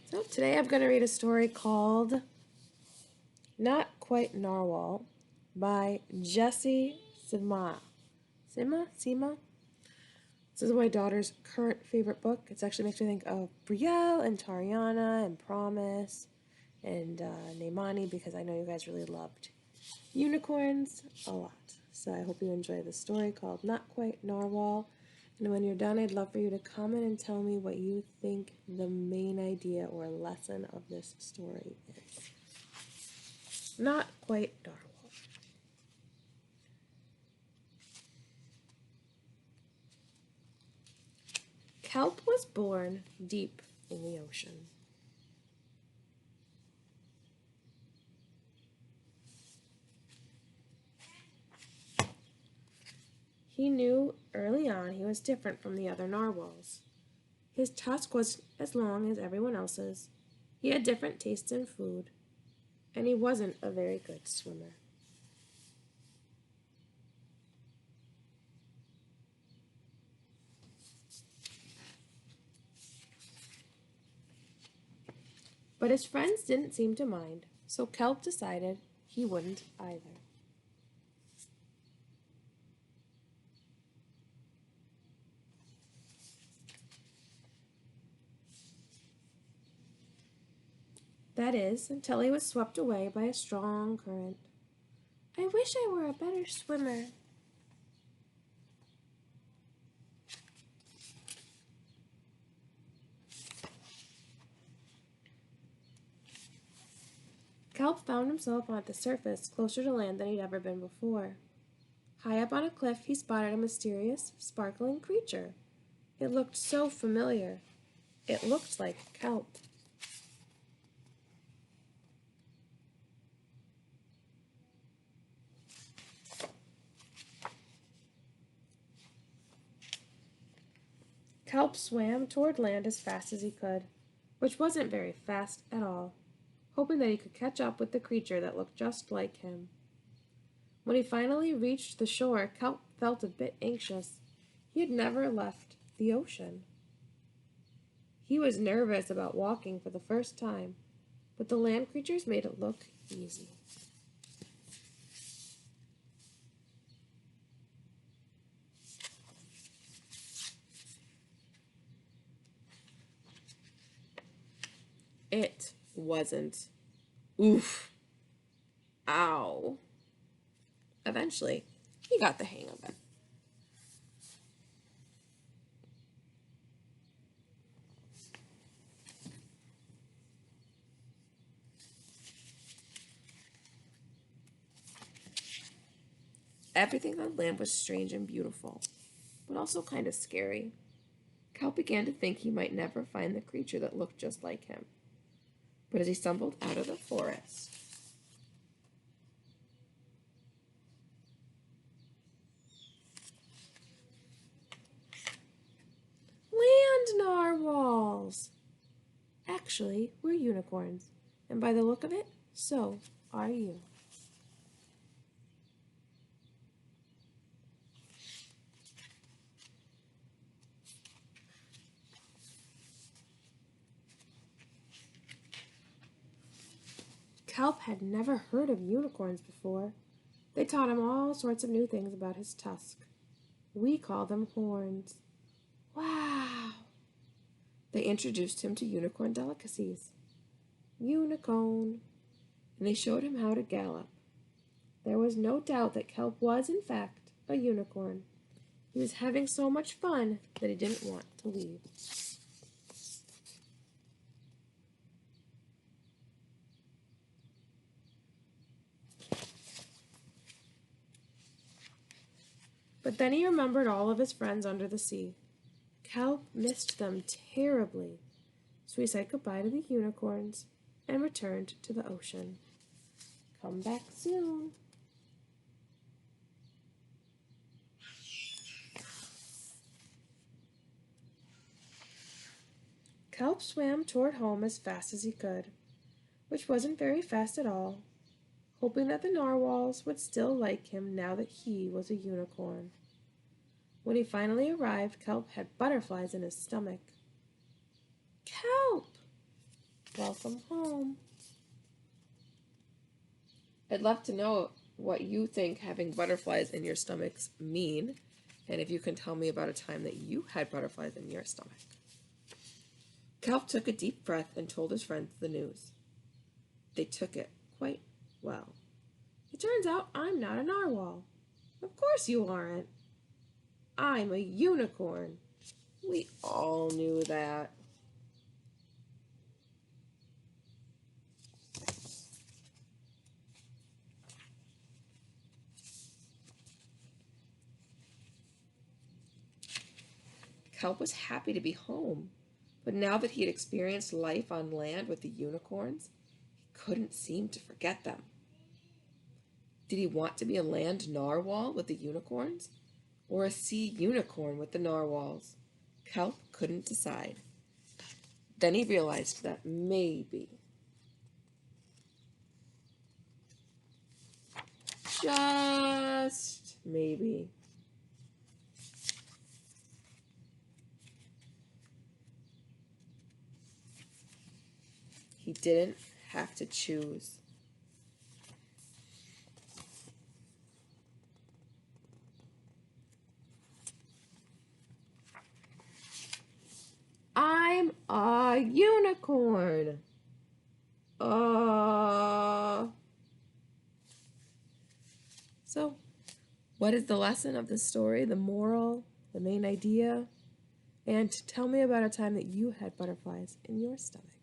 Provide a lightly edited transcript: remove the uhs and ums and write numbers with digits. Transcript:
So today I'm going to read a story called Not Quite Narwhal by Jessie Sima. Sima? This is my daughter's current favorite book. It actually makes me think of Brielle and Tariana and Promise and Neimani because I know you guys really loved unicorns a lot. So I hope you enjoy the story called Not Quite Narwhal. And when you're done, I'd love for you to comment and tell me what you think the main idea or lesson of this story is. Not Quite Narwhal. Kelp was born deep in the ocean. He knew early on he was different from the other narwhals. His tusk was as long as everyone else's, he had different tastes in food, and he wasn't a very good swimmer. But his friends didn't seem to mind, so Kelp decided he wouldn't either. That is, until he was swept away by a strong current. I wish I were a better swimmer. Kelp found himself on the surface closer to land than he'd ever been before. High up on a cliff, he spotted a mysterious, sparkling creature. It looked so familiar. It looked like Kelp. Kelp swam toward land as fast as he could, which wasn't very fast at all, hoping that he could catch up with the creature that looked just like him. When he finally reached the shore, Kelp felt a bit anxious. He had never left the ocean. He was nervous about walking for the first time, but the land creatures made it look easy. It wasn't. Oof. Ow. Eventually, he got the hang of it. Everything on land was strange and beautiful, but also kind of scary. Cal began to think he might never find the creature that looked just like him. But as he stumbled out of the forest, land narwhals! Actually, we're unicorns, and by the look of it, so are you. Kelp had never heard of unicorns before. They taught him all sorts of new things about his tusk. We call them horns. Wow! They introduced him to unicorn delicacies. Unicorn. And they showed him how to gallop. There was no doubt that Kelp was, in fact, a unicorn. He was having so much fun that he didn't want to leave. But then he remembered all of his friends under the sea. Kelp missed them terribly, so he said goodbye to the unicorns and returned to the ocean. Come back soon. Kelp swam toward home as fast as he could, which wasn't very fast at all, hoping that the narwhals would still like him now that he was a unicorn. When he finally arrived, Kelp had butterflies in his stomach. Kelp! Welcome home. I'd love to know what you think having butterflies in your stomachs mean, and if you can tell me about a time that you had butterflies in your stomach. Kelp took a deep breath and told his friends the news. They took it quite well. It turns out I'm not a narwhal. Of course you aren't. I'm a unicorn. We all knew that. Kelp was happy to be home, but now that he had experienced life on land with the unicorns, he couldn't seem to forget them. Did he want to be a land narwhal with the unicorns, or a sea unicorn with the narwhals? Kelp couldn't decide. Then he realized that maybe, just maybe, he didn't have to choose. I'm a unicorn. So, what is the lesson of the story, the moral, the main idea? And tell me about a time that you had butterflies in your stomach.